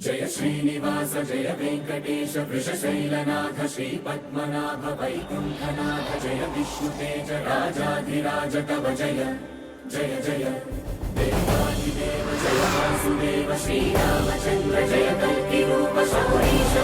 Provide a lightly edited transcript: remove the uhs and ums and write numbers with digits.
जय श्रीनिवास जय वेंकटेश वृषशैलनाथ श्रीपद्मनाभ वैकुंठनाथ जय विष्णुतेज राजाधिराज तव जय जय जय देवादिदेव जय वासुदेव श्रीरामचंद्र जय कल्किरूप शौरीश